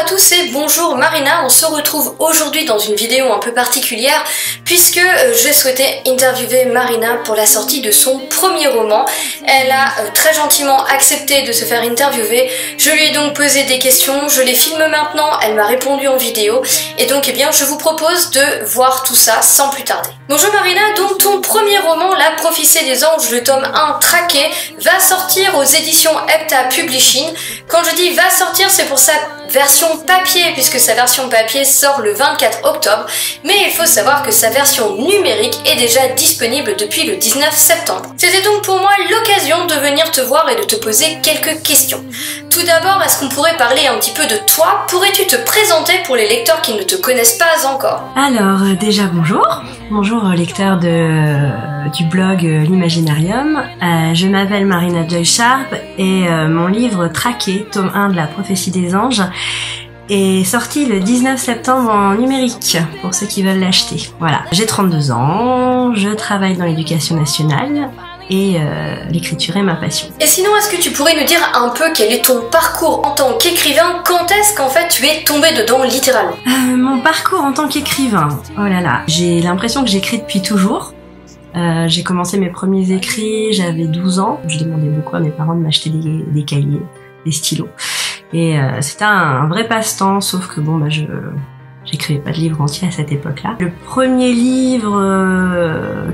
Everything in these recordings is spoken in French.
tous et bonjour Marina, on se retrouve aujourd'hui dans une vidéo un peu particulière puisque j'ai souhaité interviewer Marina pour la sortie de son premier roman. Elle a très gentiment accepté de se faire interviewer, je lui ai donc posé des questions, je les filme maintenant, elle m'a répondu en vidéo et donc je vous propose de voir tout ça sans plus tarder. Bonjour Marina, donc ton premier roman, La prophétie des anges, le tome 1 Traqué, va sortir aux éditions Hepta Publishing. Quand je dis va sortir, c'est pour sa version papier, puisque sa version papier sort le 24 octobre, mais il faut savoir que sa version numérique est déjà disponible depuis le 19 septembre. C'était donc pour moi l'occasion de venir te voir et de te poser quelques questions. Tout d'abord, est-ce qu'on pourrait parler un petit peu de toi? Pourrais-tu te présenter pour les lecteurs qui ne te connaissent pas encore? Alors, déjà bonjour. Bonjour lecteurs du blog L'Imaginarium. Je m'appelle Marina Joy Sharp et mon livre Traqué, tome 1 de La prophétie des anges, est sorti le 19 septembre en numérique, pour ceux qui veulent l'acheter. Voilà. J'ai 32 ans, je travaille dans l'éducation nationale et l'écriture est ma passion. Et sinon, est-ce que tu pourrais nous dire un peu quel est ton parcours en tant qu'écrivain? Quand est-ce qu'en fait tu es tombé dedans littéralement? Mon parcours en tant qu'écrivain, oh là là, j'ai l'impression que j'écris depuis toujours. J'ai commencé mes premiers écrits, j'avais 12 ans. Je demandais beaucoup à mes parents de m'acheter des cahiers, des stylos. Et c'était un vrai passe-temps, sauf que bon, j'écrivais pas de livre entier à cette époque-là. Le premier livre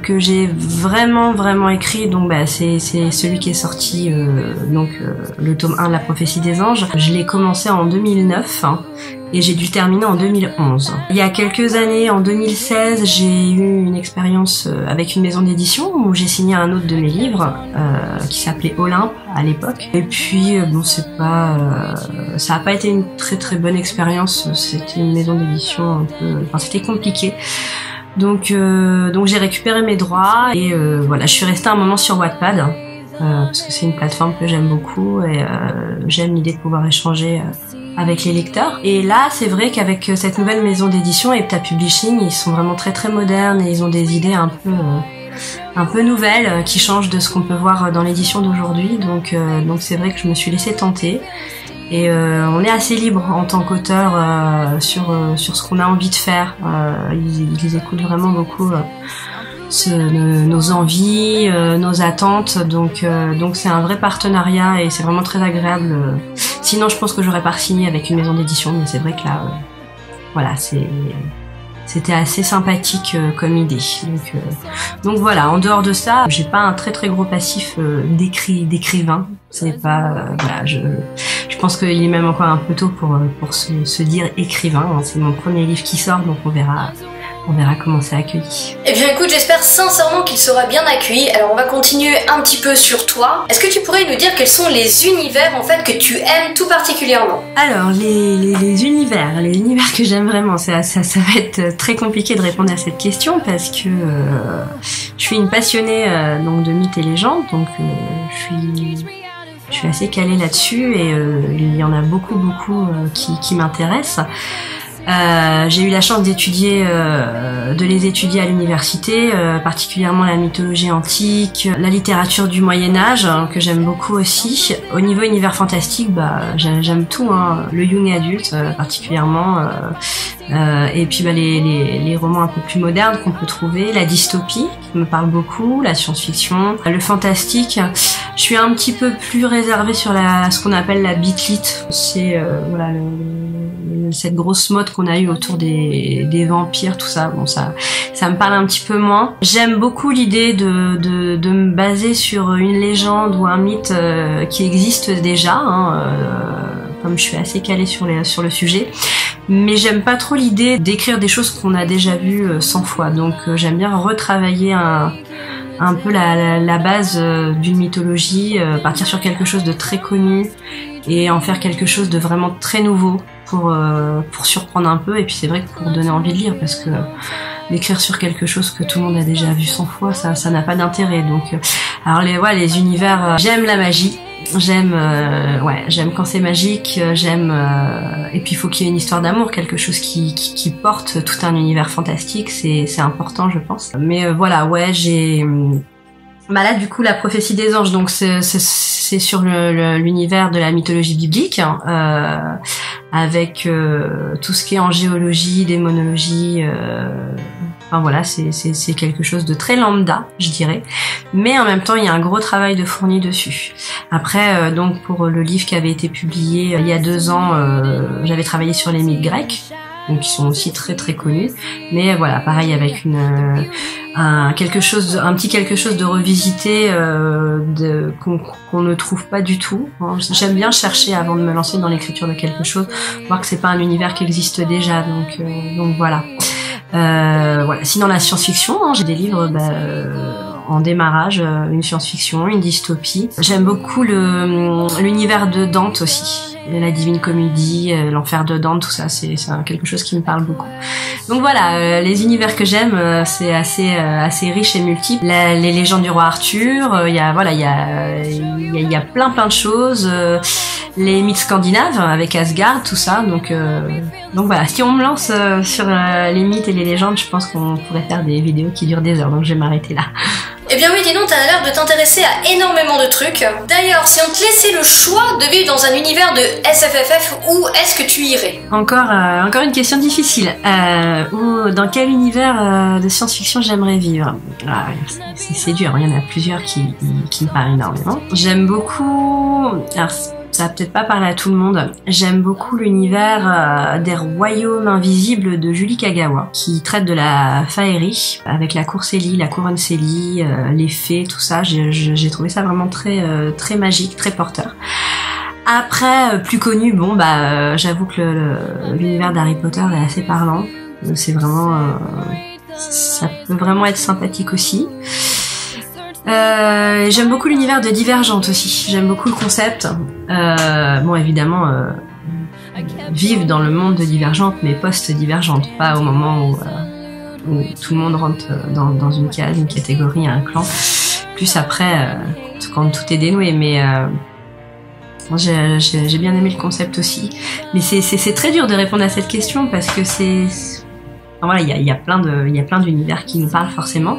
que j'ai vraiment écrit, donc c'est celui qui est sorti, le tome 1 de La prophétie des anges. Je l'ai commencé en 2009 et j'ai dû le terminer en 2011. Il y a quelques années, en 2016, j'ai eu une expérience avec une maison d'édition où j'ai signé un autre de mes livres qui s'appelait Olympe à l'époque. Et puis ça a pas été une très bonne expérience. C'était une maison d'édition c'était compliqué. Donc j'ai récupéré mes droits et je suis restée un moment sur Wattpad parce que c'est une plateforme que j'aime beaucoup et j'aime l'idée de pouvoir échanger avec les lecteurs. Et là, c'est vrai qu'avec cette nouvelle maison d'édition, Hepta Publishing, ils sont vraiment très modernes et ils ont des idées un peu nouvelles qui changent de ce qu'on peut voir dans l'édition d'aujourd'hui. Donc c'est vrai que je me suis laissée tenter. Et on est assez libre en tant qu'auteur sur ce qu'on a envie de faire. Ils écoutent vraiment beaucoup nos envies, nos attentes. Donc c'est un vrai partenariat et c'est vraiment très agréable. Sinon, je pense que j'aurais pas signé avec une maison d'édition, mais c'est vrai que là, c'était assez sympathique comme idée. Donc voilà. En dehors de ça, j'ai pas un très gros passif d'écrivain. C'est pas je pense qu'il est même encore un peu tôt pour se dire écrivain. C'est mon premier livre qui sort, donc on verra comment c'est accueilli. Eh bien écoute, j'espère sincèrement qu'il sera bien accueilli. Alors on va continuer un petit peu sur toi. Est-ce que tu pourrais nous dire quels sont les univers en fait que tu aimes tout particulièrement? Alors les univers que j'aime vraiment, ça va être très compliqué de répondre à cette question parce que je suis une passionnée donc de mythes et légendes, donc je suis assez calée là-dessus et il y en a beaucoup qui m'intéressent. J'ai eu la chance de les étudier à l'université, particulièrement la mythologie antique, la littérature du Moyen-Âge, que j'aime beaucoup aussi. Au niveau univers fantastique, j'aime tout, le young adulte particulièrement, et puis les romans un peu plus modernes qu'on peut trouver, la dystopie qui me parle beaucoup, la science-fiction, le fantastique. Je suis un petit peu plus réservée sur ce qu'on appelle la bitlit. C'est cette grosse mode qu'on a eue autour des vampires, tout ça. Bon, ça me parle un petit peu moins. J'aime beaucoup l'idée de me baser sur une légende ou un mythe qui existe déjà, comme je suis assez calée sur le sujet. Mais j'aime pas trop l'idée d'écrire des choses qu'on a déjà vues 100 fois. Donc j'aime bien retravailler un peu la base d'une mythologie, partir sur quelque chose de très connu et en faire quelque chose de vraiment très nouveau pour surprendre un peu. Et puis c'est vrai que pour donner envie de lire, parce que d'écrire sur quelque chose que tout le monde a déjà vu 100 fois, ça n'a pas d'intérêt. Donc alors les univers, j'aime la magie. J'aime quand c'est magique, et puis il faut qu'il y ait une histoire d'amour, quelque chose qui porte tout un univers fantastique, c'est important je pense. Mais Bah là, du coup, la prophétie des anges, donc c'est sur l'univers de la mythologie biblique, avec tout ce qui est angéologie, démonologie. Enfin voilà, c'est quelque chose de très lambda, je dirais. Mais en même temps, il y a un gros travail de fourni dessus. Après, donc pour le livre qui avait été publié il y a 2 ans, j'avais travaillé sur les mythes grecs. Donc qui sont aussi très très connus, mais voilà, pareil avec un petit quelque chose de revisité qu'on ne trouve pas du tout. J'aime bien chercher avant de me lancer dans l'écriture de quelque chose, voir que c'est pas un univers qui existe déjà, donc voilà. Voilà. Sinon la science-fiction, j'ai des livres en démarrage, une science-fiction, une dystopie. J'aime beaucoup l'univers de Dante aussi. La Divine Comédie, l'enfer de Dante, tout ça, c'est quelque chose qui me parle beaucoup. Donc voilà, les univers que j'aime, c'est assez riche et multiple. Les légendes du roi Arthur, il y a plein de choses. Les mythes scandinaves avec Asgard, tout ça. Donc voilà, si on me lance sur les mythes et les légendes, je pense qu'on pourrait faire des vidéos qui durent des heures. Donc je vais m'arrêter là. Eh bien oui, dis donc, t'as l'air de t'intéresser à énormément de trucs. D'ailleurs, si on te laissait le choix de vivre dans un univers de SFFF, où est-ce que tu irais? Encore une question difficile. Dans quel univers de science-fiction j'aimerais vivre? C'est dur, il y en a plusieurs qui me parlent énormément. J'aime beaucoup... Alors, ça va peut-être pas parler à tout le monde. J'aime beaucoup l'univers des royaumes invisibles de Julie Kagawa, qui traite de la faerie, avec la cour Célie, la couronne Célie, les fées, tout ça. J'ai trouvé ça vraiment très magique, très porteur. Après, plus connu, j'avoue que l'univers d'Harry Potter est assez parlant. C'est vraiment... ça peut vraiment être sympathique aussi. J'aime beaucoup l'univers de Divergente aussi. J'aime beaucoup le concept. Évidemment, vivre dans le monde de Divergente, mais post-Divergente, pas au moment où tout le monde rentre dans une case, une catégorie, un clan. Plus après, quand tout est dénoué. Mais j'ai bien aimé le concept aussi. Mais c'est très dur de répondre à cette question parce que il y a plein d'univers qui nous parlent forcément.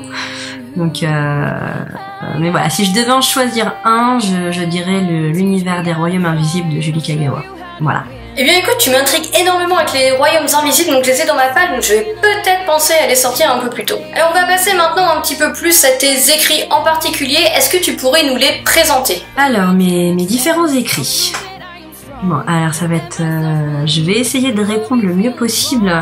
Donc, mais voilà, si je devais en choisir un, je dirais l'univers des royaumes invisibles de Julie Kagawa. Voilà. Eh bien écoute, tu m'intrigues énormément avec les royaumes invisibles, donc je les ai dans ma palle, donc je vais peut-être penser à les sortir un peu plus tôt. Alors on va passer maintenant un petit peu plus à tes écrits en particulier, est-ce que tu pourrais nous les présenter? Alors, mes différents écrits. Bon, alors ça va être... je vais essayer de répondre le mieux possible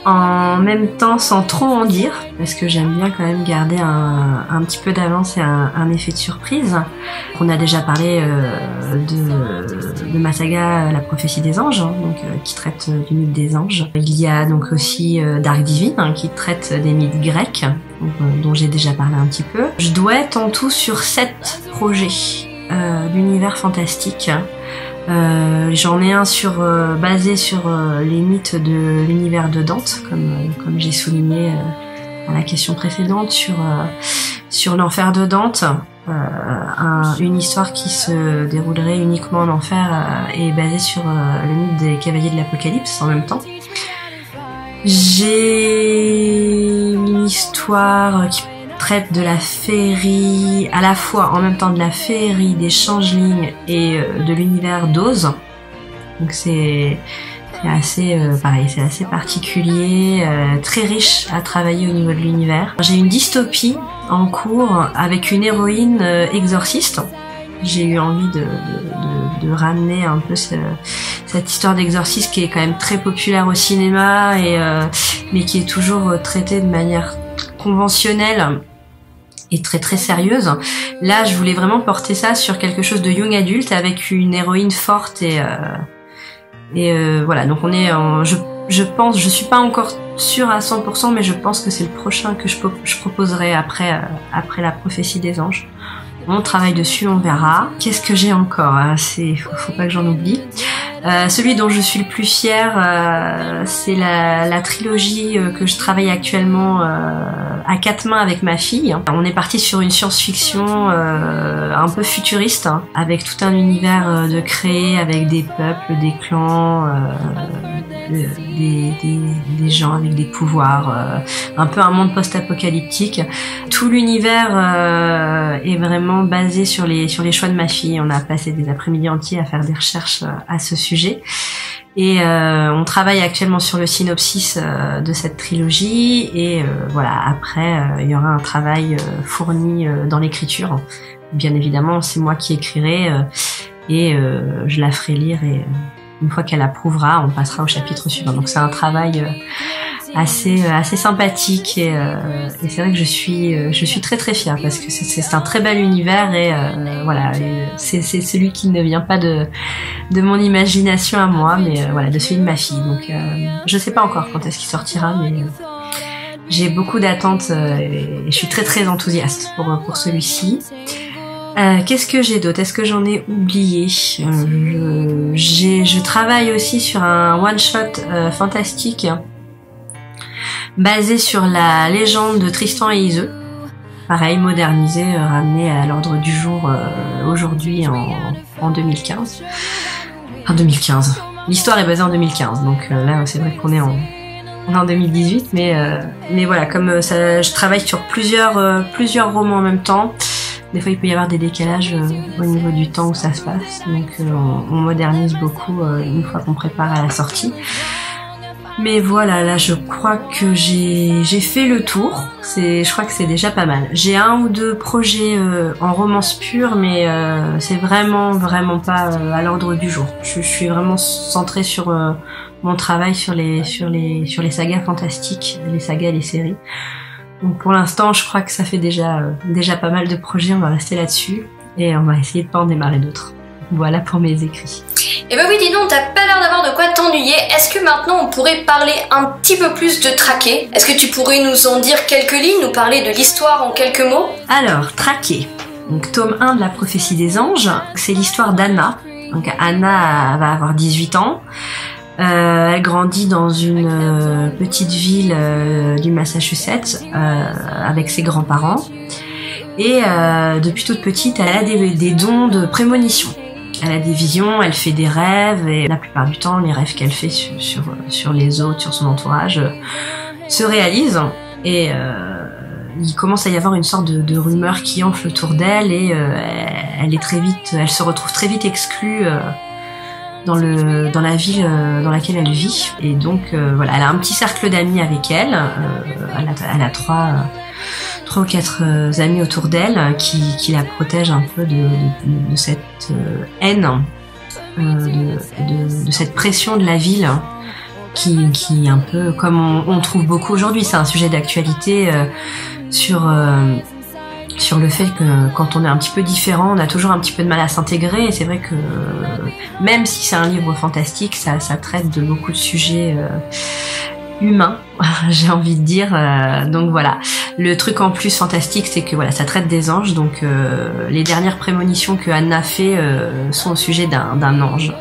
en même temps sans trop en dire, parce que j'aime bien quand même garder un petit peu d'avance et un effet de surprise. On a déjà parlé de ma saga La prophétie des anges, qui traite du mythe des anges. Il y a donc aussi Dark Divine, qui traite des mythes grecs, dont j'ai déjà parlé un petit peu. Je dois être en tout sur 7 projets d'univers fantastique. J'en ai un basé sur les mythes de l'univers de Dante, comme j'ai souligné à la question précédente, sur l'enfer de Dante, une histoire qui se déroulerait uniquement en enfer et basée sur le mythe des cavaliers de l'Apocalypse en même temps. J'ai une histoire qui traite de la féerie, à la fois en même temps de la féerie, des changelings et de l'univers d'Oz. Donc c'est assez pareil, c'est assez particulier, très riche à travailler au niveau de l'univers. J'ai une dystopie en cours avec une héroïne exorciste. J'ai eu envie de ramener un peu cette histoire d'exorcisme qui est quand même très populaire au cinéma mais qui est toujours traitée de manière conventionnelle et très très sérieuse. Là, je voulais vraiment porter ça sur quelque chose de young adulte avec une héroïne forte et voilà. Donc on est je pense, je suis pas encore sûre à 100%, mais je pense que c'est le prochain que je proposerai après la prophétie des anges. On travaille dessus, on verra. Qu'est-ce que j'ai encore? Faut pas que j'en oublie. Celui dont je suis le plus fière, c'est la trilogie que je travaille actuellement à 4 mains avec ma fille. On est parti sur une science-fiction un peu futuriste, avec tout un univers de créer, avec des peuples, des clans, des gens avec des pouvoirs, un peu un monde post-apocalyptique. Tout l'univers est vraiment basé sur les choix de ma fille. On a passé des après-midi entiers à faire des recherches à ce sujet. Et on travaille actuellement sur le synopsis de cette trilogie et voilà, après il y aura un travail fourni dans l'écriture. Bien évidemment, c'est moi qui écrirai et je la ferai lire et une fois qu'elle approuvera, on passera au chapitre suivant. Donc c'est un travail assez sympathique et c'est vrai que je suis très très fière parce que c'est un très bel univers et voilà, c'est celui qui ne vient pas de mon imagination à moi, mais voilà, de celui de ma fille. Donc je sais pas encore quand est-ce qu'il sortira, mais j'ai beaucoup d'attentes et je suis très très enthousiaste pour celui-ci. Qu'est-ce que j'ai d'autre? Est-ce que j'en ai oublié? Je travaille aussi sur un one-shot fantastique basé sur la légende de Tristan et Iseult. Pareil, modernisé, ramené à l'ordre du jour aujourd'hui en 2015. En 2015. L'histoire est basée en 2015, donc là c'est vrai qu'on est en 2018, mais voilà, comme ça, je travaille sur plusieurs romans en même temps. Des fois, il peut y avoir des décalages au niveau du temps où ça se passe, donc on modernise beaucoup une fois qu'on prépare à la sortie. Mais voilà, là, je crois que j'ai fait le tour. Je crois que c'est déjà pas mal. J'ai un ou deux projets en romance pure, mais c'est vraiment pas à l'ordre du jour. Je suis vraiment centrée sur mon travail sur les sagas fantastiques, les sagas et les séries. Donc pour l'instant, je crois que ça fait déjà pas mal de projets, on va rester là-dessus et on va essayer de pas en démarrer d'autres. Voilà pour mes écrits. Eh ben oui, dis donc, t'as pas l'air d'avoir de quoi t'ennuyer. Est-ce que maintenant on pourrait parler un petit peu plus de Traqué? Est-ce que tu pourrais nous en dire quelques lignes, nous parler de l'histoire en quelques mots? Alors, Traqué, donc tome 1 de la prophétie des anges, c'est l'histoire d'Anna. Donc Anna va avoir 18 ans. Elle grandit dans une petite ville du Massachusetts avec ses grands-parents et depuis toute petite elle a des dons de prémonition. Elle a des visions, elle fait des rêves et la plupart du temps les rêves qu'elle fait sur les autres, sur son entourage se réalisent et il commence à y avoir une sorte de rumeur qui enfle autour d'elle et elle se retrouve très vite exclue dans la ville dans laquelle elle vit et donc voilà, elle a un petit cercle d'amis avec elle. Elle a trois ou quatre amis autour d'elle qui la protègent un peu de cette haine, de cette pression de la ville qui est un peu comme on trouve beaucoup aujourd'hui. C'est un sujet d'actualité sur le fait que quand on est un petit peu différent, on a toujours un petit peu de mal à s'intégrer et c'est vrai que même si c'est un livre fantastique, ça traite de beaucoup de sujets humains, j'ai envie de dire. Donc voilà, le truc en plus fantastique, c'est que voilà, ça traite des anges. Donc les dernières prémonitions que Anna fait sont au sujet d'un ange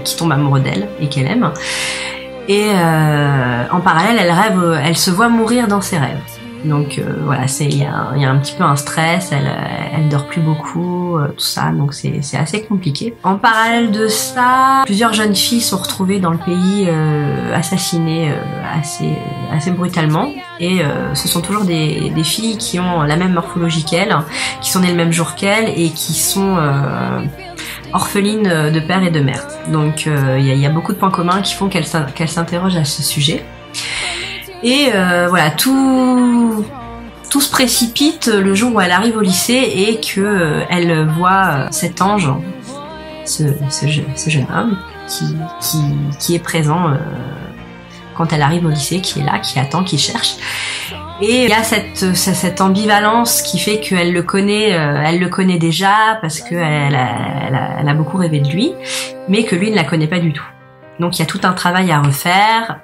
qui tombe amoureux d'elle et qu'elle aime. Et en parallèle, elle se voit mourir dans ses rêves. Donc voilà, il y a un petit peu un stress, elle dort plus beaucoup, tout ça, donc c'est assez compliqué. En parallèle de ça, plusieurs jeunes filles sont retrouvées dans le pays assassinées assez brutalement et ce sont toujours des filles qui ont la même morphologie qu'elle, qui sont nées le même jour qu'elle et qui sont orphelines de père et de mère. Donc il y a beaucoup de points communs qui font qu'elle s'interroge à ce sujet. Et voilà, tout se précipite le jour où elle arrive au lycée et que elle voit cet ange, ce jeune homme qui est présent quand elle arrive au lycée, qui est là, qui attend, qui cherche. Et il y a cette ambivalence qui fait qu'elle le connaît déjà parce que elle a beaucoup rêvé de lui, mais que lui ne la connaît pas du tout. Donc il y a tout un travail à refaire.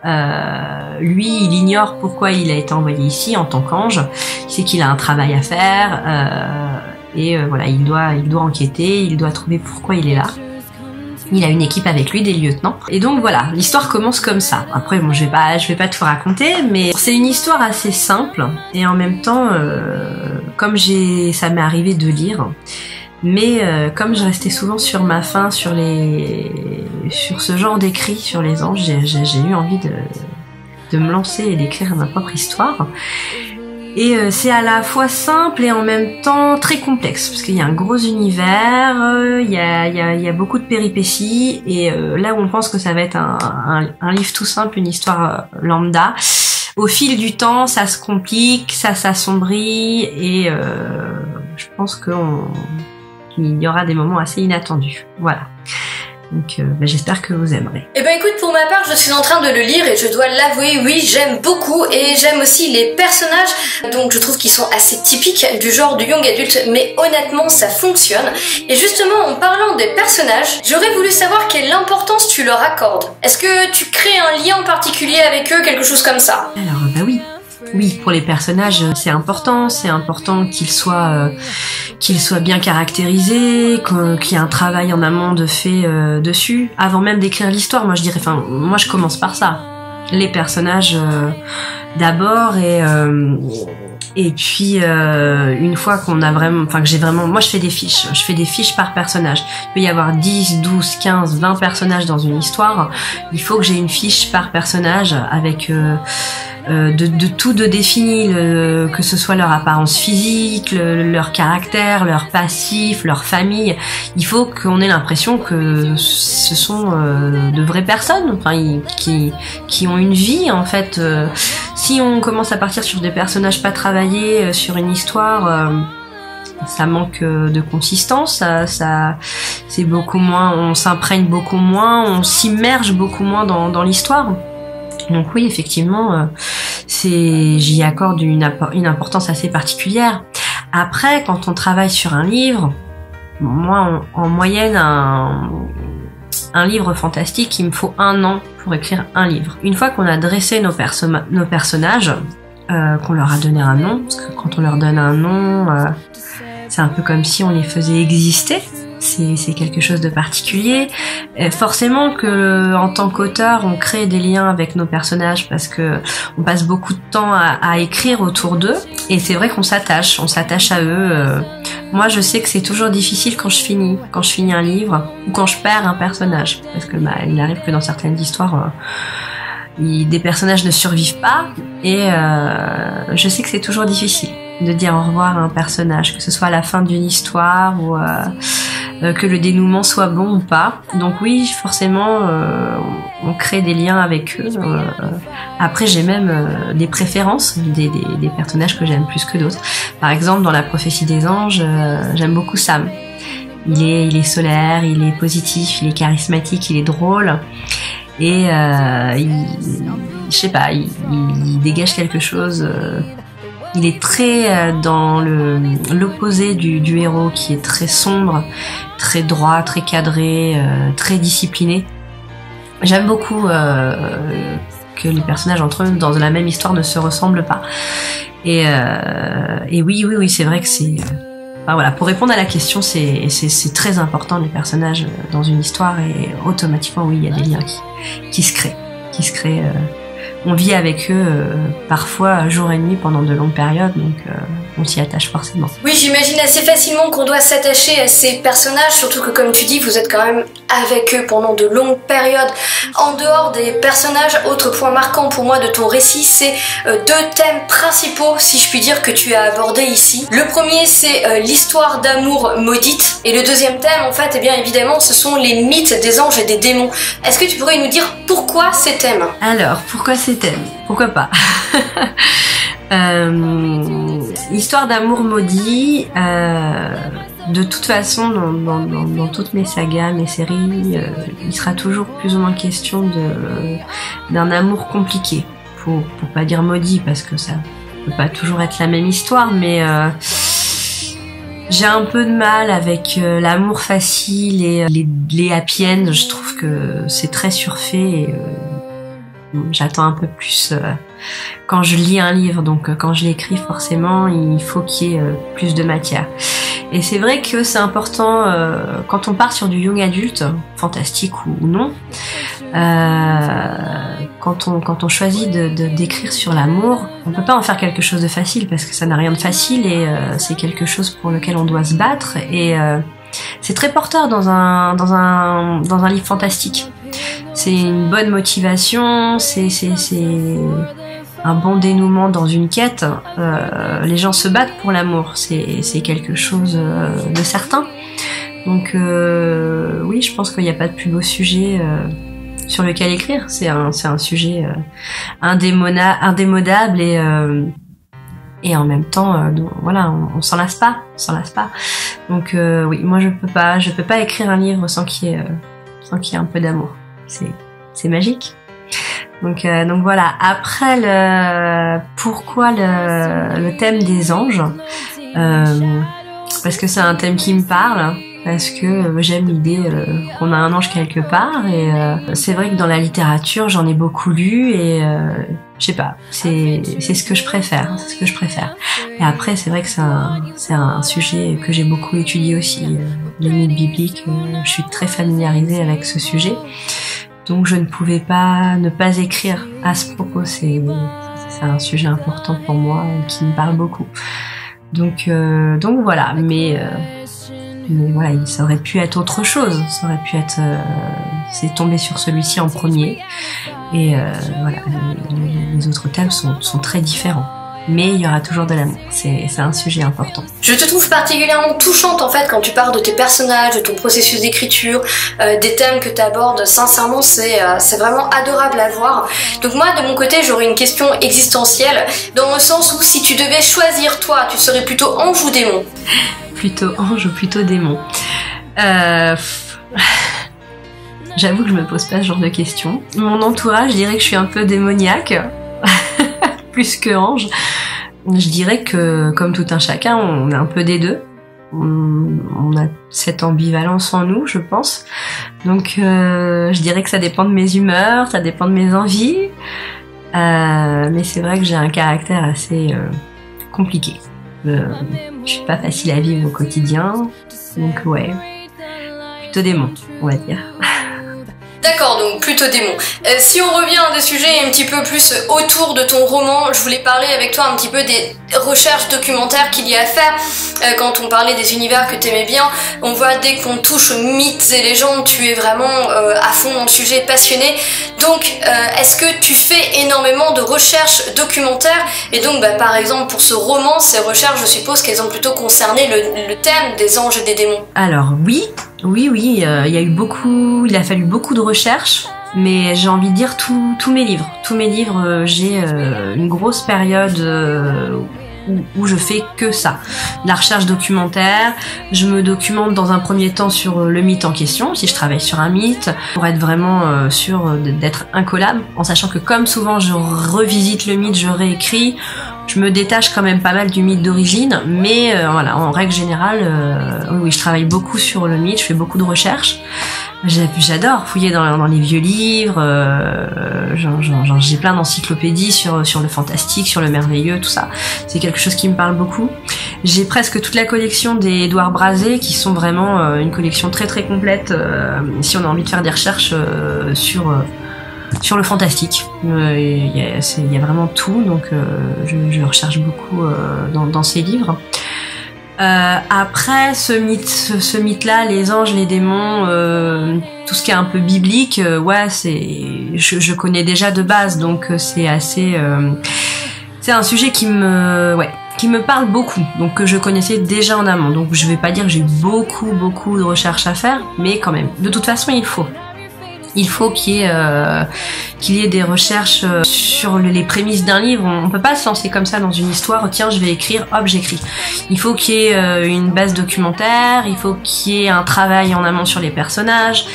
Lui, il ignore pourquoi il a été envoyé ici en tant qu'ange. Il sait qu'il a un travail à faire et voilà, il doit enquêter, il doit trouver pourquoi il est là. Il a une équipe avec lui, des lieutenants. Et donc voilà, l'histoire commence comme ça. Après, bon, je vais pas tout raconter, mais c'est une histoire assez simple et en même temps, comme ça m'est arrivé de lire Mais comme je restais souvent sur ma faim sur ce genre d'écrit sur les anges, j'ai eu envie de me lancer et d'écrire ma propre histoire. Et c'est à la fois simple et en même temps très complexe, parce qu'il y a un gros univers, il y a beaucoup de péripéties, et là où on pense que ça va être un livre tout simple, une histoire lambda, au fil du temps, ça se complique, ça s'assombrit, et je pense qu'il y aura des moments assez inattendus. Voilà. Donc j'espère que vous aimerez. Eh ben écoute, pour ma part, je suis en train de le lire et je dois l'avouer, oui, j'aime beaucoup et j'aime aussi les personnages, donc je trouve qu'ils sont assez typiques du genre du young adulte, mais honnêtement ça fonctionne. Et justement, en parlant des personnages, j'aurais voulu savoir quelle importance tu leur accordes. Est-ce que tu crées un lien particulier avec eux, quelque chose comme ça? Alors oui. Oui, pour les personnages, c'est important qu'ils soient bien caractérisés, qu'il y ait un travail en amont de fait dessus, avant même d'écrire l'histoire. Moi, je commence par ça. Les personnages d'abord, et puis une fois qu'on a vraiment, moi je fais des fiches par personnage. Il peut y avoir 10, 12, 15, 20 personnages dans une histoire. Il faut que j'ai une fiche par personnage avec de tout de défini, que ce soit leur apparence physique, leur caractère, leur passif, leur famille. Il faut qu'on ait l'impression que ce sont de vraies personnes, qui ont une vie en fait. Si on commence à partir sur des personnages pas travaillés, sur une histoire, ça manque de consistance, ça c'est beaucoup moins, on s'imprègne beaucoup moins, on s'immerge beaucoup moins dans l'histoire. Donc oui, effectivement, j'y accorde une importance assez particulière. Après, quand on travaille sur un livre, moi, en moyenne, un livre fantastique, il me faut 1 an pour écrire un livre. Une fois qu'on a dressé nos personnages, qu'on leur a donné un nom, parce que quand on leur donne un nom, c'est un peu comme si on les faisait exister. C'est quelque chose de particulier. Forcément que en tant qu'auteur, on crée des liens avec nos personnages parce que on passe beaucoup de temps à écrire autour d'eux, et c'est vrai qu'on s'attache à eux. Moi, je sais que c'est toujours difficile quand je finis un livre ou quand je perds un personnage, parce que il arrive que dans certaines histoires des personnages ne survivent pas, et je sais que c'est toujours difficile de dire au revoir à un personnage, que ce soit à la fin d'une histoire ou que le dénouement soit bon ou pas. Donc oui, forcément, on crée des liens avec eux. Après, j'ai même des préférences, des personnages que j'aime plus que d'autres. Par exemple, dans La Prophétie des anges, j'aime beaucoup Sam. Il est solaire, il est positif, il est charismatique, il est drôle. Et je sais pas, il dégage quelque chose. Il est très dans l'opposé du héros, qui est très sombre, très droit, très cadré, très discipliné. J'aime beaucoup que les personnages entre eux dans la même histoire ne se ressemblent pas. Et oui, c'est vrai que c'est... voilà, pour répondre à la question, c'est très important, les personnages dans une histoire, et automatiquement, oui, il y a des liens qui se créent. On vit avec eux parfois jour et nuit pendant de longues périodes, donc on s'y attache forcément. Oui, j'imagine assez facilement qu'on doit s'attacher à ces personnages, surtout que comme tu dis, vous êtes quand même avec eux pendant de longues périodes. En dehors des personnages, autre point marquant pour moi de ton récit, c'est 2 thèmes principaux, si je puis dire, que tu as abordés ici. Le premier, c'est l'histoire d'amour maudite, et le deuxième thème, en fait, bien évidemment, ce sont les mythes des anges et des démons. Est-ce que tu pourrais nous dire pourquoi ces thèmes? Alors, pourquoi ces thèmes? Pourquoi pas? Histoire d'amour maudit, de toute façon, dans toutes mes sagas, mes séries, il sera toujours plus ou moins question d'un amour compliqué. Pour pas dire maudit, parce que ça peut pas toujours être la même histoire, mais j'ai un peu de mal avec l'amour facile et les happy end. Je trouve que c'est très surfait, et j'attends un peu plus quand je lis un livre. Donc quand je l'écris, forcément, il faut qu'il y ait plus de matière. Et c'est vrai que c'est important quand on part sur du young adulte, fantastique ou non, quand on choisit d'écrire sur l'amour, on peut pas en faire quelque chose de facile parce que ça n'a rien de facile et c'est quelque chose pour lequel on doit se battre et c'est très porteur dans un livre fantastique. C'est une bonne motivation, c'est un bon dénouement dans une quête. Les gens se battent pour l'amour, c'est quelque chose de certain. Donc oui, je pense qu'il n'y a pas de plus beau sujet sur lequel écrire. C'est un sujet indémodable et en même temps, voilà, on s'en lasse pas, Donc oui, moi je peux pas écrire un livre sans qu'il y ait un peu d'amour. C'est magique. Donc voilà. Après pourquoi le thème des anges, parce que c'est un thème qui me parle. Parce que j'aime l'idée qu'on a un ange quelque part et c'est vrai que dans la littérature j'en ai beaucoup lu et je sais pas, c'est ce que je préfère, Et après c'est vrai que c'est un sujet que j'ai beaucoup étudié aussi, les mythes bibliques, je suis très familiarisée avec ce sujet, donc je ne pouvais pas ne pas écrire à ce propos, c'est un sujet important pour moi et qui me parle beaucoup. Donc voilà, mais voilà, ça aurait pu être autre chose. Ça aurait pu être, c'est tombé sur celui-ci en premier. Et voilà, les autres thèmes sont très différents. Mais il y aura toujours de l'amour. C'est un sujet important. Je te trouve particulièrement touchante en fait quand tu parles de tes personnages, de ton processus d'écriture, des thèmes que tu abordes. Sincèrement, c'est vraiment adorable à voir. Donc moi, de mon côté, j'aurais une question existentielle, dans le sens où si tu devais choisir toi, tu serais plutôt ange ou démon? Plutôt ange ou plutôt démon? J'avoue que je me pose pas ce genre de questions. Mon entourage dirait que je suis un peu démoniaque, plus que ange. Je dirais que, comme tout un chacun, on est un peu des deux. On a cette ambivalence en nous, je pense. Donc, je dirais que ça dépend de mes humeurs, ça dépend de mes envies. Mais c'est vrai que j'ai un caractère assez compliqué. Je suis pas facile à vivre au quotidien. Donc, ouais, plutôt démon, on va dire. D'accord, donc plutôt démon. Si on revient à des sujets un petit peu plus autour de ton roman, je voulais parler avec toi un petit peu des recherches documentaires qu'il y a à faire. Quand on parlait des univers que t'aimais bien, on voit dès qu'on touche aux mythes et légendes, tu es vraiment à fond dans le sujet, passionné. Donc, est-ce que tu fais énormément de recherches documentaires? Et donc, par exemple, pour ce roman, ces recherches, je suppose qu'elles ont plutôt concerné le thème des anges et des démons. Alors oui, il a fallu beaucoup de recherches, mais j'ai envie de dire tous mes livres, j'ai une grosse période où je fais que ça, de la recherche documentaire. Je me documente dans un premier temps sur le mythe en question, si je travaille sur un mythe, pour être vraiment sûr d'être incollable, en sachant que comme souvent je revisite le mythe, je réécris, je me détache quand même pas mal du mythe d'origine, mais voilà, en règle générale, oui, je travaille beaucoup sur le mythe, je fais beaucoup de recherches. J'adore fouiller dans les vieux livres, j'ai plein d'encyclopédies sur le fantastique, sur le merveilleux, tout ça. C'est quelque chose qui me parle beaucoup. J'ai presque toute la collection des Édouard Brazé, qui sont vraiment une collection très très complète si on a envie de faire des recherches sur le fantastique. Il y a vraiment tout, donc je recherche beaucoup dans ces livres. Après ce mythe-là, les anges, les démons, tout ce qui est un peu biblique, ouais, je connais déjà de base, donc c'est assez, c'est un sujet qui me parle beaucoup, donc que je connaissais déjà en amont. Donc je vais pas dire que j'ai beaucoup de recherches à faire, mais quand même. De toute façon, il faut qu'il y ait des recherches sur les prémices d'un livre. On peut pas se lancer comme ça dans une histoire, tiens, je vais écrire, hop, j'écris. Il faut qu'il y ait une base documentaire, il faut qu'il y ait un travail en amont sur les personnages,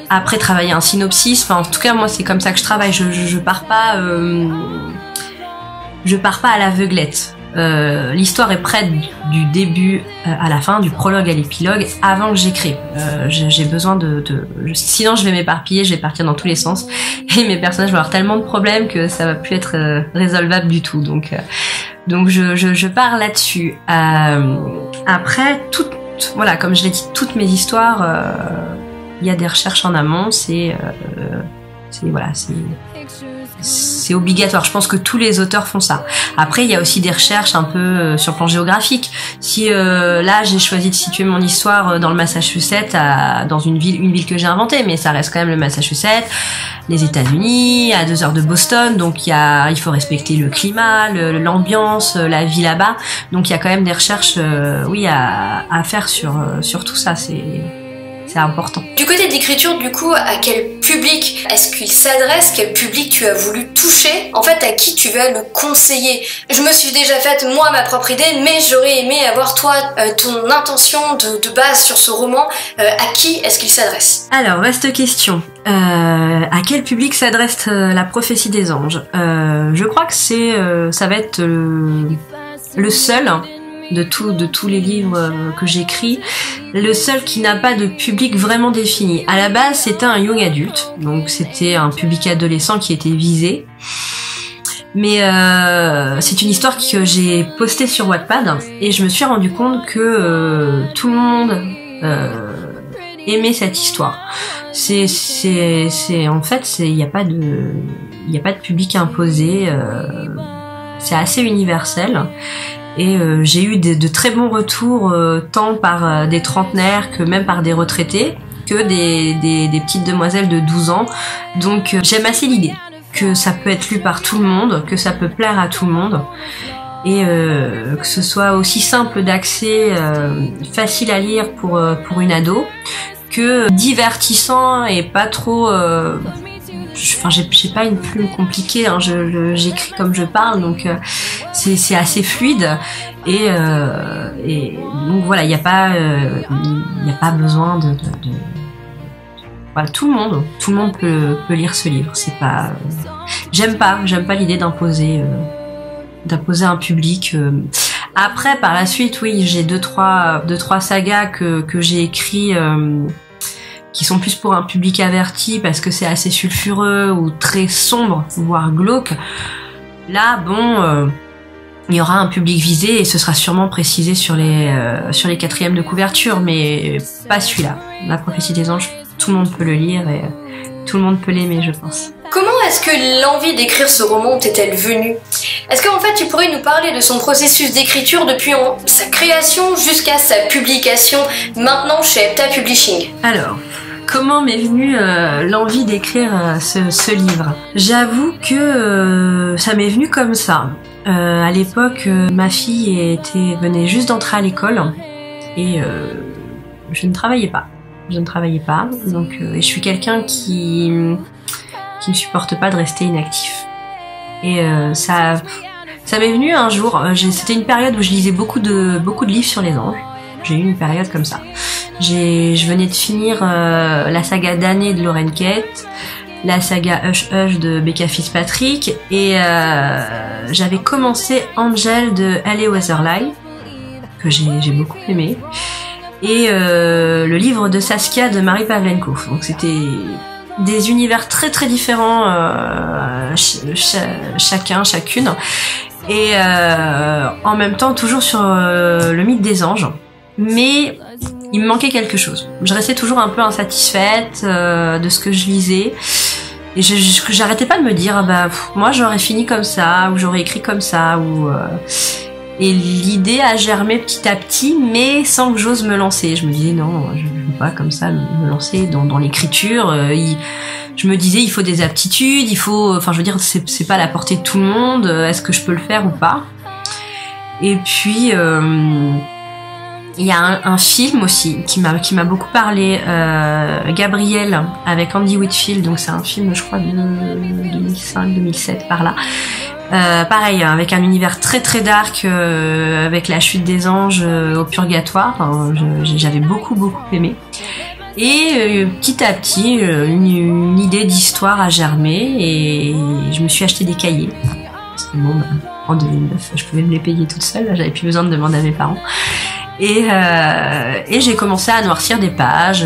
après travailler un synopsis. Enfin, en tout cas, moi, c'est comme ça que je travaille. Je pars pas à l'aveuglette. L'histoire est prête du début à la fin, du prologue à l'épilogue, avant que j'écrive. J'ai besoin sinon je vais m'éparpiller, je vais partir dans tous les sens et mes personnages vont avoir tellement de problèmes que ça va plus être résolvable du tout. Donc je pars là-dessus. Après, voilà, comme je l'ai dit, toutes mes histoires, il y a des recherches en amont, c'est obligatoire. Je pense que tous les auteurs font ça. Après, il y a aussi des recherches un peu sur le plan géographique. Si là, j'ai choisi de situer mon histoire dans le Massachusetts, dans une ville que j'ai inventée, mais ça reste quand même le Massachusetts, les États-Unis, à 2 heures de Boston. Donc il faut respecter le climat, l'ambiance, la vie là-bas. Donc il y a quand même des recherches, à faire sur tout ça. C'est important. Du côté de l'écriture, du coup, à quel public est-ce qu'il s'adresse? Quel public tu as voulu toucher? En fait, à qui tu vas le conseiller? Je me suis déjà faite, moi, ma propre idée, mais j'aurais aimé avoir, toi, ton intention de base sur ce roman. À qui est-ce qu'il s'adresse? Alors, vaste question. À quel public s'adresse la prophétie des anges? Je crois que ça va être le seul de tous les livres que j'écris, le seul qui n'a pas de public vraiment défini. À la base, c'était un young adulte, donc c'était un public adolescent qui était visé. Mais c'est une histoire que j'ai postée sur Wattpad et je me suis rendu compte que tout le monde aimait cette histoire. En fait, il n'y a pas de public imposé. C'est assez universel. Et j'ai eu de très bons retours, tant par des trentenaires que même par des retraités, que des petites demoiselles de 12 ans. Donc j'aime assez l'idée que ça peut être lu par tout le monde, que ça peut plaire à tout le monde, et que ce soit aussi simple d'accès, facile à lire pour une ado, que divertissant et pas trop... j'ai pas une plume compliquée, hein, j'écris comme je parle, donc c'est assez fluide et donc voilà, il y a pas besoin de voilà, tout le monde peut lire ce livre. C'est pas j'aime pas l'idée d'imposer un public. Après, par la suite, oui, j'ai deux trois sagas que j'ai écrit qui sont plus pour un public averti parce que c'est assez sulfureux ou très sombre, voire glauque. Là, il y aura un public visé et ce sera sûrement précisé sur les 4e de couverture, mais pas celui-là. La prophétie des anges, tout le monde peut le lire et tout le monde peut l'aimer, je pense. Comment est-ce que l'envie d'écrire ce roman t'est-elle venue? Est-ce qu'en fait tu pourrais nous parler de son processus d'écriture depuis sa création jusqu'à sa publication maintenant chez Hepta Publishing? Alors, comment m'est venue l'envie d'écrire ce livre? J'avoue que ça m'est venu comme ça. À l'époque, ma fille venait juste d'entrer à l'école et je ne travaillais pas. Donc et je suis quelqu'un qui ne supporte pas de rester inactif. Et ça m'est venu un jour. C'était une période où je lisais beaucoup de livres sur les anges. J'ai eu une période comme ça. Je venais de finir la saga d'Année de Lauren Kate, la saga Hush Hush de Becca Fitzpatrick, et j'avais commencé Angel de Halle Weatherly, que j'ai beaucoup aimé, et le livre de Saskia de Marie Pavlenko. Donc c'était des univers très très différents, chacune, et en même temps toujours sur le mythe des anges. Mais il me manquait quelque chose. Je restais toujours un peu insatisfaite de ce que je lisais. Et j'arrêtais pas de me dire, moi j'aurais fini comme ça, ou j'aurais écrit comme ça, et l'idée a germé petit à petit, mais sans que j'ose me lancer. Je me disais, non, je ne veux pas comme ça me lancer dans l'écriture. Je me disais, il faut des aptitudes, c'est pas à la portée de tout le monde, est-ce que je peux le faire ou pas? Et puis... il y a un film aussi qui m'a beaucoup parlé, Gabriel, avec Andy Whitfield. Donc c'est un film, je crois, de 2005-2007 par là. Pareil, avec un univers très très dark, avec la chute des anges au purgatoire. Enfin, j'avais beaucoup aimé. Et petit à petit, une idée d'histoire a germé et je me suis acheté des cahiers. Parce que en 2009, je pouvais me les payer toute seule. J'avais plus besoin de demander à mes parents. Et j'ai commencé à noircir des pages,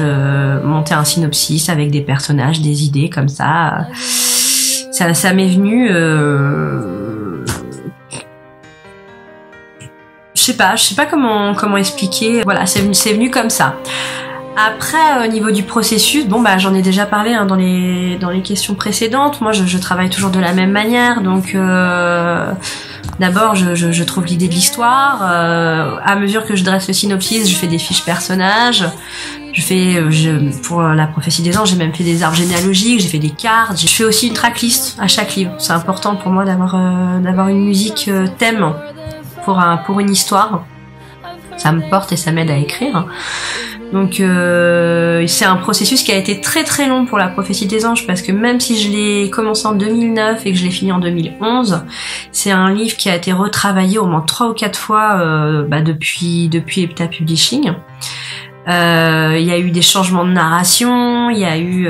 monter un synopsis avec des personnages, des idées comme ça. Ça m'est venu sais pas comment expliquer. Voilà, c'est venu comme ça. Après, au niveau du processus, bon bah j'en ai déjà parlé hein, dans les questions précédentes. Moi, je travaille toujours de la même manière. Donc, d'abord, je trouve l'idée de l'histoire. À mesure que je dresse le synopsis, je fais des fiches personnages. Pour la prophétie des anges, j'ai même fait des arbres généalogiques, j'ai fait des cartes. Je fais aussi une tracklist à chaque livre. C'est important pour moi d'avoir une musique thème pour une histoire. Ça me porte et ça m'aide à écrire. Donc c'est un processus qui a été très très long pour la prophétie des anges parce que même si je l'ai commencé en 2009 et que je l'ai fini en 2011, c'est un livre qui a été retravaillé au moins 3 ou 4 fois depuis Epta Publishing. Il y a eu des changements de narration, il y a eu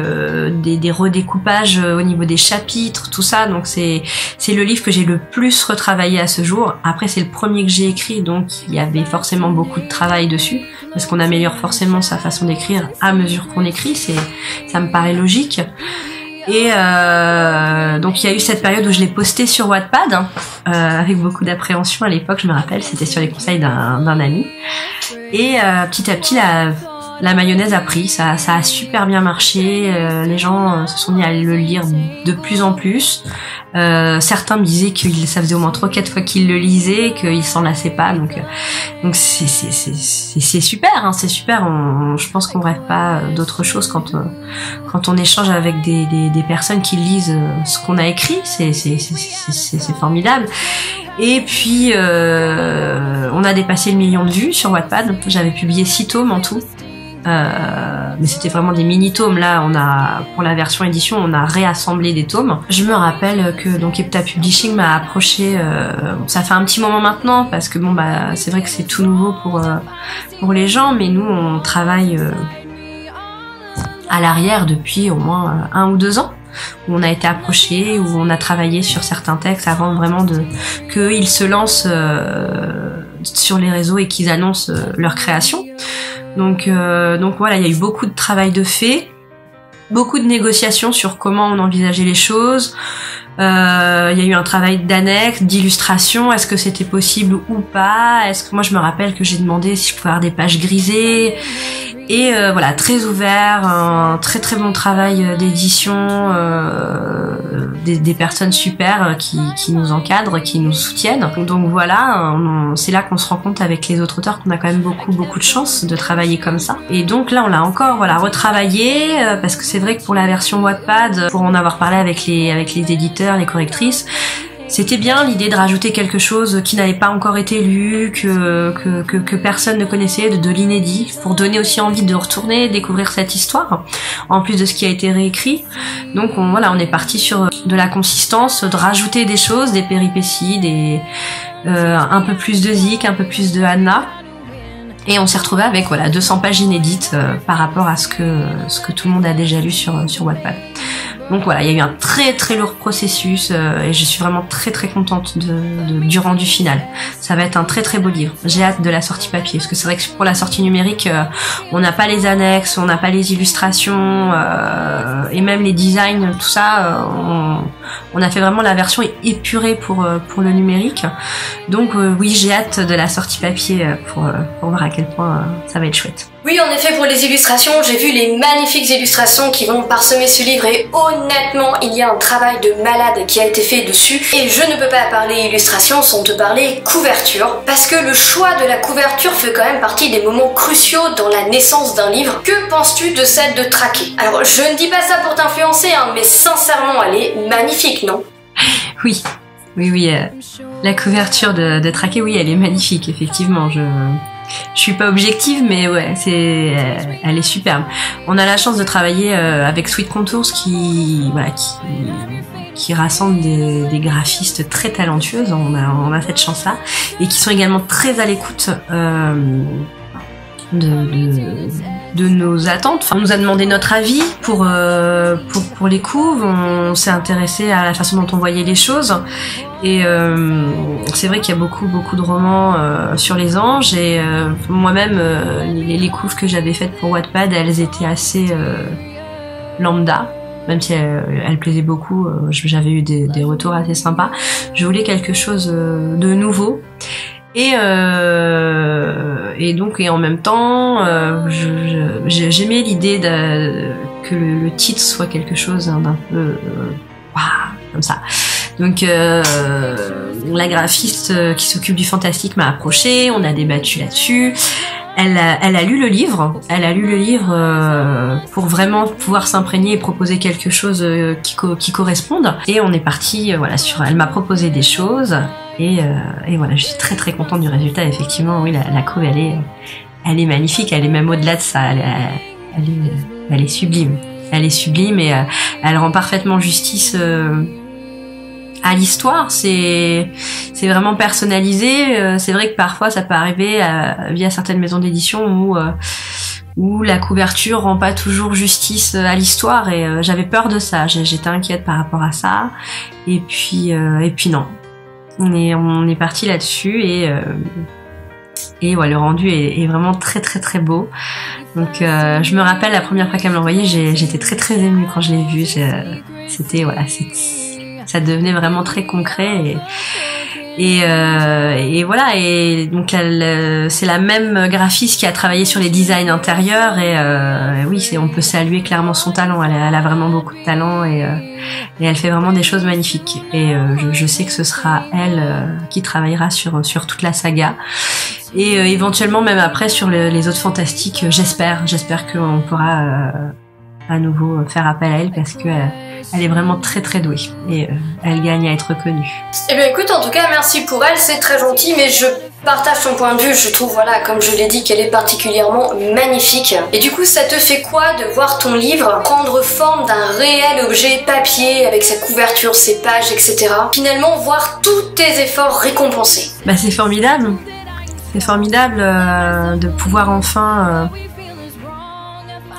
des redécoupages au niveau des chapitres, tout ça. Donc c'est le livre que j'ai le plus retravaillé à ce jour. Après c'est le premier que j'ai écrit, donc il y avait forcément beaucoup de travail dessus parce qu'on améliore forcément sa façon d'écrire à mesure qu'on écrit. Ça me paraît logique. Et donc il y a eu cette période où je l'ai posté sur Wattpad avec beaucoup d'appréhension à l'époque, je me rappelle, c'était sur les conseils d'un ami. Et petit à petit la mayonnaise a pris, ça a super bien marché, les gens se sont mis à le lire de plus en plus. Certains me disaient que ça faisait au moins 3-4 fois qu'ils le lisaient, qu'ils s'en lassaient pas, donc c'est super, hein, c'est super. Je pense qu'on rêve pas d'autre chose quand on échange avec des personnes qui lisent ce qu'on a écrit, c'est formidable. Et puis on a dépassé le 1 million de vues sur Wattpad. J'avais publié 6 tomes en tout. Mais c'était vraiment des mini-tomes. Là, pour la version édition, on a réassemblé des tomes. Je me rappelle que donc Epta Publishing m'a approché, ça fait un petit moment maintenant, parce que c'est vrai que c'est tout nouveau pour les gens, mais nous, on travaille à l'arrière depuis au moins 1 ou 2 ans, où on a été approché, où on a travaillé sur certains textes avant vraiment qu'ils se lancent sur les réseaux et qu'ils annoncent leur création. Donc voilà, il y a eu beaucoup de travail de fait, beaucoup de négociations sur comment on envisageait les choses. Il y a eu un travail d'annexe, d'illustration, est-ce que c'était possible ou pas. Moi je me rappelle que j'ai demandé si je pouvais avoir des pages grisées. Et voilà, très ouvert, un très très bon travail d'édition, des personnes super qui nous encadrent, qui nous soutiennent. Donc voilà, c'est là qu'on se rend compte avec les autres auteurs qu'on a quand même beaucoup de chance de travailler comme ça. Et donc là, on l'a encore retravaillé parce que c'est vrai que pour la version Wattpad, pour en avoir parlé avec les éditeurs, les correctrices, c'était bien l'idée de rajouter quelque chose qui n'avait pas encore été lu, que personne ne connaissait, de l'inédit, pour donner aussi envie de retourner découvrir cette histoire, en plus de ce qui a été réécrit. Donc on est parti sur de la consistance, de rajouter des choses, des péripéties, un peu plus de Zik, un peu plus de Anna. Et on s'est retrouvé avec 200 pages inédites par rapport à ce que tout le monde a déjà lu sur Wattpad. Donc voilà, il y a eu un très très lourd processus et je suis vraiment très très contente du rendu final. Ça va être un très très beau livre. J'ai hâte de la sortie papier parce que c'est vrai que pour la sortie numérique, on n'a pas les annexes, on n'a pas les illustrations et même les designs, tout ça. On a fait vraiment la version épurée pour le numérique. Donc oui, j'ai hâte de la sortie papier pour voir à quel point ça va être chouette. Oui, en effet, pour les illustrations, j'ai vu les magnifiques illustrations qui vont parsemer ce livre et honnêtement, il y a un travail de malade qui a été fait dessus. Et je ne peux pas parler illustration sans te parler couverture, parce que le choix de la couverture fait quand même partie des moments cruciaux dans la naissance d'un livre. Que penses-tu de celle de Traqué? Alors, je ne dis pas ça pour t'influencer, mais sincèrement, elle est magnifique, non? Oui, la couverture de Traqué, oui, elle est magnifique, effectivement. Je suis pas objective, mais ouais, elle est superbe. On a la chance de travailler avec Sweet Contours qui rassemble des graphistes très talentueuses. On a cette chance-là et qui sont également très à l'écoute de nos attentes. Enfin, on nous a demandé notre avis pour les couves. On s'est intéressé à la façon dont on voyait les choses. Et c'est vrai qu'il y a beaucoup de romans sur les anges et moi-même les couves que j'avais faites pour Wattpad, elles étaient assez lambda, même si elles plaisaient beaucoup. J'avais eu des retours assez sympas. Je voulais quelque chose de nouveau. Et donc en même temps, j'aimais l'idée que le titre soit quelque chose d'un peu comme ça. Donc la graphiste qui s'occupe du fantastique m'a approchée, on a débattu là-dessus. Elle a lu le livre. Pour vraiment pouvoir s'imprégner et proposer quelque chose qui corresponde. Et on est parti elle m'a proposé des choses et voilà, je suis très très contente du résultat. Effectivement, oui, la couve elle est magnifique. Elle est même au-delà de ça. Elle est sublime. Elle est sublime et elle rend parfaitement justice à l'histoire. C'est vraiment personnalisé. C'est vrai que parfois ça peut arriver via certaines maisons d'édition où la couverture rend pas toujours justice à l'histoire et j'avais peur de ça. J'étais inquiète par rapport à ça. Et puis non. On est parti là-dessus et ouais, le rendu est vraiment très très très beau. Donc je me rappelle la première fois qu'elle me l'a envoyé, j'étais très très émue quand je l'ai vu. Ça devenait vraiment très concret et voilà. Et donc c'est la même graphiste qui a travaillé sur les designs intérieurs et oui, on peut saluer clairement son talent. Elle a vraiment beaucoup de talent et elle fait vraiment des choses magnifiques. Et je sais que ce sera elle qui travaillera sur toute la saga. Et éventuellement même après sur les autres fantastiques, j'espère qu'on pourra à nouveau faire appel à elle parce que elle est vraiment très très douée et elle gagne à être reconnue. Eh bien écoute, en tout cas merci pour elle, c'est très gentil, mais je partage ton point de vue, je trouve comme je l'ai dit, qu'elle est particulièrement magnifique. Et du coup ça te fait quoi de voir ton livre prendre forme d'un réel objet papier avec sa couverture, ses pages, etc. Finalement voir tous tes efforts récompensés. C'est formidable. C'est formidable de pouvoir enfin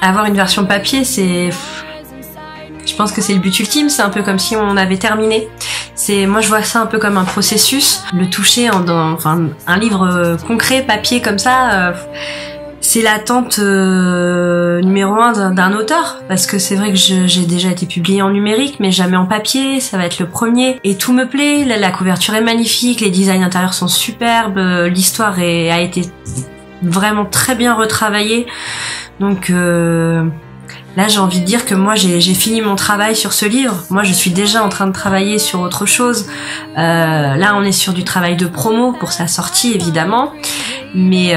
avoir une version papier. Je pense que c'est le but ultime. C'est un peu comme si on avait terminé. Moi je vois ça un peu comme un processus. Le toucher un livre concret papier comme ça, c'est l'attente numéro 1 d'un auteur, parce que c'est vrai que j'ai déjà été publiée en numérique mais jamais en papier. Ça va être le premier et tout me plaît. La couverture est magnifique, les designs intérieurs sont superbes, l'histoire a été vraiment très bien retravaillée. Donc là, j'ai envie de dire que moi, j'ai fini mon travail sur ce livre. Moi, je suis déjà en train de travailler sur autre chose. Là, on est sur du travail de promo pour sa sortie, évidemment. Mais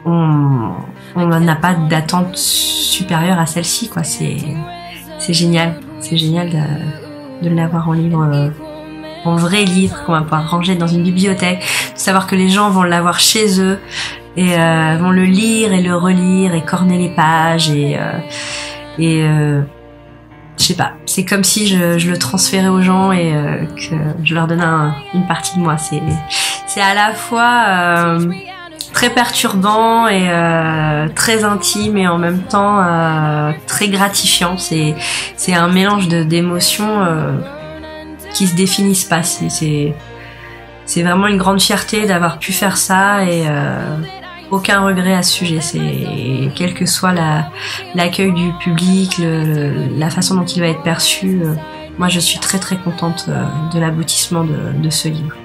on n'a pas d'attente supérieure à celle-ci, quoi. C'est génial. C'est génial de l'avoir en livre, en vrai livre qu'on va pouvoir ranger dans une bibliothèque. De savoir que les gens vont l'avoir chez eux. Et vont le lire et le relire et corner les pages et je sais pas, c'est comme si je le transférais aux gens et que je leur donnais une partie de moi. C'est à la fois très perturbant et très intime et en même temps très gratifiant. C'est un mélange d'émotions qui se définissent pas. C'est vraiment une grande fierté d'avoir pu faire ça et aucun regret à ce sujet. C'est quel que soit l'accueil du public, la façon dont il va être perçu. Moi, je suis très très contente de l'aboutissement de ce livre.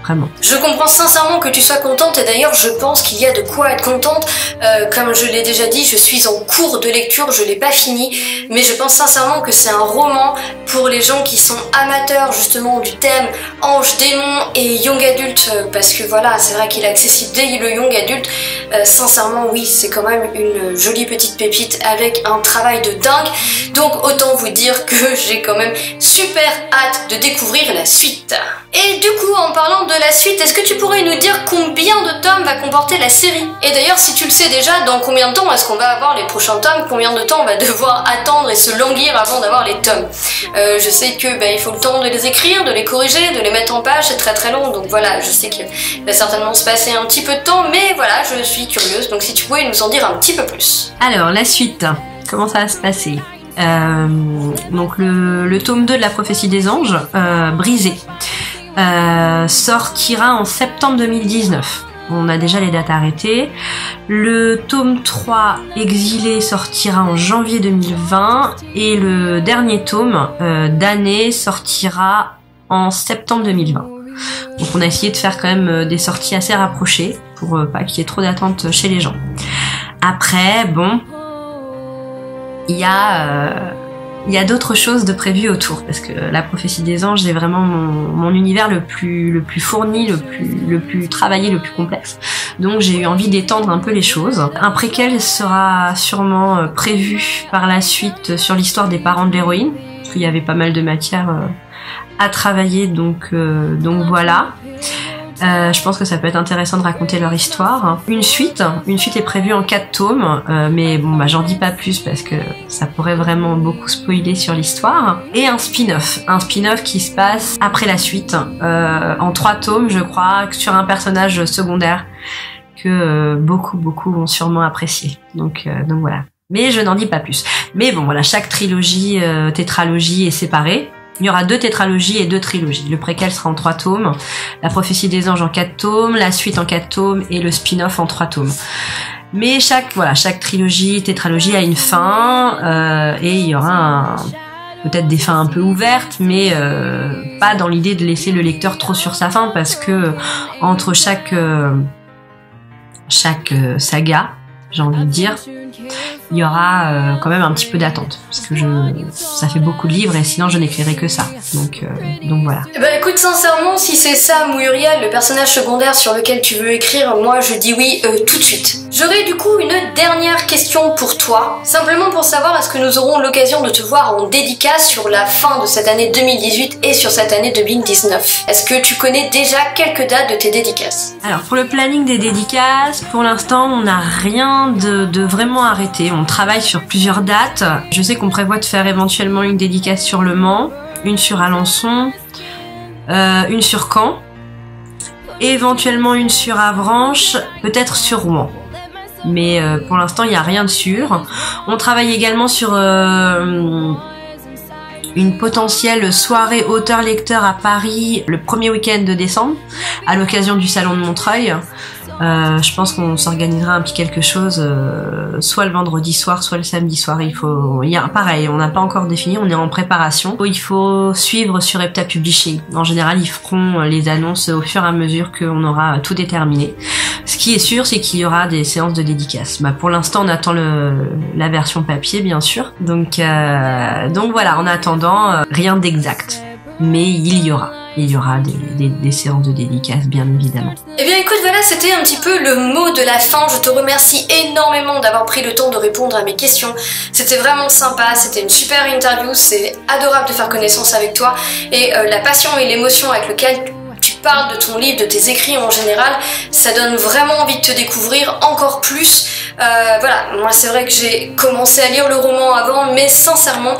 Vraiment. Je comprends sincèrement que tu sois contente et d'ailleurs je pense qu'il y a de quoi être contente. Comme je l'ai déjà dit, je suis en cours de lecture, je l'ai pas fini, mais je pense sincèrement que c'est un roman pour les gens qui sont amateurs justement du thème ange, démon et young adulte, parce que voilà, c'est vrai qu'il est accessible dès le young adulte. Sincèrement oui, c'est quand même une jolie petite pépite avec un travail de dingue, donc autant vous dire que j'ai quand même super hâte de découvrir la suite. Et du coup, en parlant de la suite, est-ce que tu pourrais nous dire combien de tomes va comporter la série? Et d'ailleurs, si tu le sais déjà, dans combien de temps est-ce qu'on va avoir les prochains tomes? Combien de temps on va devoir attendre et se languir avant d'avoir les tomes? Je sais que il faut le temps de les écrire, de les corriger, de les mettre en page, c'est très très long, donc voilà, je sais qu'il va certainement se passer un petit peu de temps, mais voilà, je suis curieuse, donc si tu pouvais nous en dire un petit peu plus. Alors, la suite, comment ça va se passer? Donc le tome 2 de la prophétie des anges, Brisé, sortira en septembre 2019. On a déjà les dates arrêtées. Le tome 3, Exilé, sortira en janvier 2020 et le dernier tome, Damné, sortira en septembre 2020. Donc on a essayé de faire quand même des sorties assez rapprochées pour pas qu'il y ait trop d'attentes chez les gens. Après, bon, il y a d'autres choses de prévues autour, parce que la prophétie des anges est vraiment mon univers le plus fourni, le plus travaillé, le plus complexe. Donc j'ai eu envie d'étendre un peu les choses. Un préquel sera sûrement prévu par la suite sur l'histoire des parents de l'héroïne, parce qu'il y avait pas mal de matière à travailler, donc voilà. Je pense que ça peut être intéressant de raconter leur histoire. Une suite est prévue en 4 tomes, mais bon, bah, j'en dis pas plus parce que ça pourrait vraiment beaucoup spoiler sur l'histoire. Et un spin-off qui se passe après la suite, en 3 tomes, je crois, sur un personnage secondaire que beaucoup vont sûrement apprécier. Donc voilà. Mais je n'en dis pas plus. Mais bon, voilà, chaque trilogie, tétralogie est séparée. Il y aura 2 tétralogies et 2 trilogies. Le préquel sera en 3 tomes, la prophétie des anges en 4 tomes, la suite en 4 tomes et le spin-off en 3 tomes. Mais chaque trilogie, tétralogie a une fin, et il y aura peut-être des fins un peu ouvertes, mais pas dans l'idée de laisser le lecteur trop sur sa faim, parce que entre chaque saga, j'ai envie de dire, il y aura quand même un petit peu d'attente, parce que ça fait beaucoup de livres et sinon je n'écrirai que ça. Donc voilà. Bah écoute, sincèrement, si c'est Sam ou Uriel, le personnage secondaire sur lequel tu veux écrire, moi je dis oui tout de suite. J'aurais du coup une dernière question pour toi, simplement pour savoir est-ce que nous aurons l'occasion de te voir en dédicace sur la fin de cette année 2018 et sur cette année 2019. Est-ce que tu connais déjà quelques dates de tes dédicaces? Alors pour le planning des dédicaces, pour l'instant on n'a rien de vraiment arrêté. On travaille sur plusieurs dates. Je sais qu'on prévoit de faire éventuellement une dédicace sur Le Mans, une sur Alençon, une sur Caen, éventuellement une sur Avranches, peut-être sur Rouen. Mais pour l'instant, il n'y a rien de sûr. On travaille également sur une potentielle soirée auteur-lecteur à Paris le premier week-end de décembre, à l'occasion du Salon de Montreuil. Je pense qu'on s'organisera un petit quelque chose, soit le vendredi soir, soit le samedi soir. Pareil, on n'a pas encore défini, on est en préparation. Il faut suivre sur Hepta Publishing. En général, ils feront les annonces au fur et à mesure qu'on aura tout déterminé. Ce qui est sûr, c'est qu'il y aura des séances de dédicaces. Bah, pour l'instant, on attend la version papier, bien sûr. Donc voilà, en attendant, rien d'exact. Mais il y aura des séances de dédicaces, bien évidemment. Eh bien écoute, voilà, c'était un petit peu le mot de la fin. Je te remercie énormément d'avoir pris le temps de répondre à mes questions. C'était vraiment sympa, c'était une super interview, c'est adorable de faire connaissance avec toi. Et la passion et l'émotion avec laquelle tu parles de ton livre, de tes écrits en général, ça donne vraiment envie de te découvrir encore plus. Voilà, moi c'est vrai que j'ai commencé à lire le roman avant, mais sincèrement,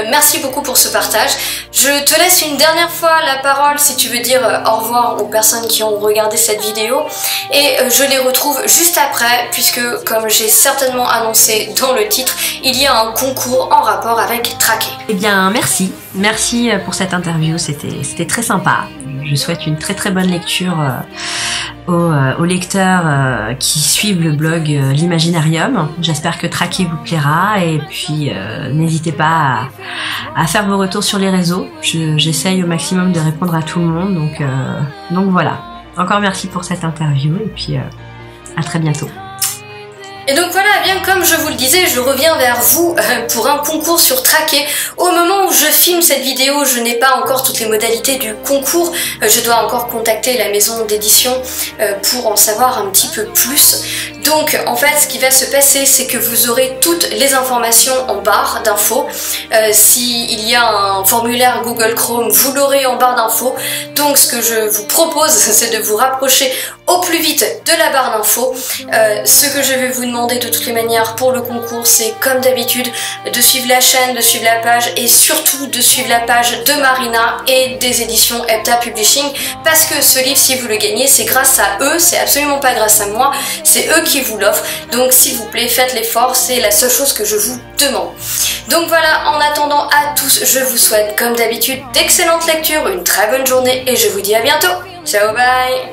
merci beaucoup pour ce partage. Je te laisse une dernière fois la parole si tu veux dire au revoir aux personnes qui ont regardé cette vidéo, et je les retrouve juste après, puisque comme j'ai certainement annoncé dans le titre, il y a un concours en rapport avec Traqué. Eh bien merci pour cette interview, c'était très sympa. Je souhaite une très bonne lecture aux lecteurs qui suivent le blog L'Imaginarium. J'espère que Traqué vous plaira, et puis n'hésitez pas à faire vos retours sur les réseaux. J'essaye au maximum de répondre à tout le monde, donc voilà. Encore merci pour cette interview, et puis à très bientôt. Et donc voilà, bien comme je vous le disais, je reviens vers vous pour un concours sur Traqué. Au moment où je filme cette vidéo, je n'ai pas encore toutes les modalités du concours. Je dois encore contacter la maison d'édition pour en savoir un petit peu plus. Donc en fait, ce qui va se passer, c'est que vous aurez toutes les informations en barre d'infos. S'il y a un formulaire Google Chrome, vous l'aurez en barre d'infos. Donc ce que je vous propose, c'est de vous rapprocher au plus vite de la barre d'infos. Ce que je vais vous demander de toutes les manières pour le concours, c'est comme d'habitude de suivre la chaîne, de suivre la page, et surtout de suivre la page de Marina et des éditions Hepta Publishing, parce que ce livre, si vous le gagnez, c'est grâce à eux, c'est absolument pas grâce à moi, c'est eux qui vous l'offrent. Donc s'il vous plaît, faites l'effort, c'est la seule chose que je vous demande. Donc voilà, en attendant à tous, je vous souhaite comme d'habitude d'excellentes lectures, une très bonne journée, et je vous dis à bientôt. Ciao, bye.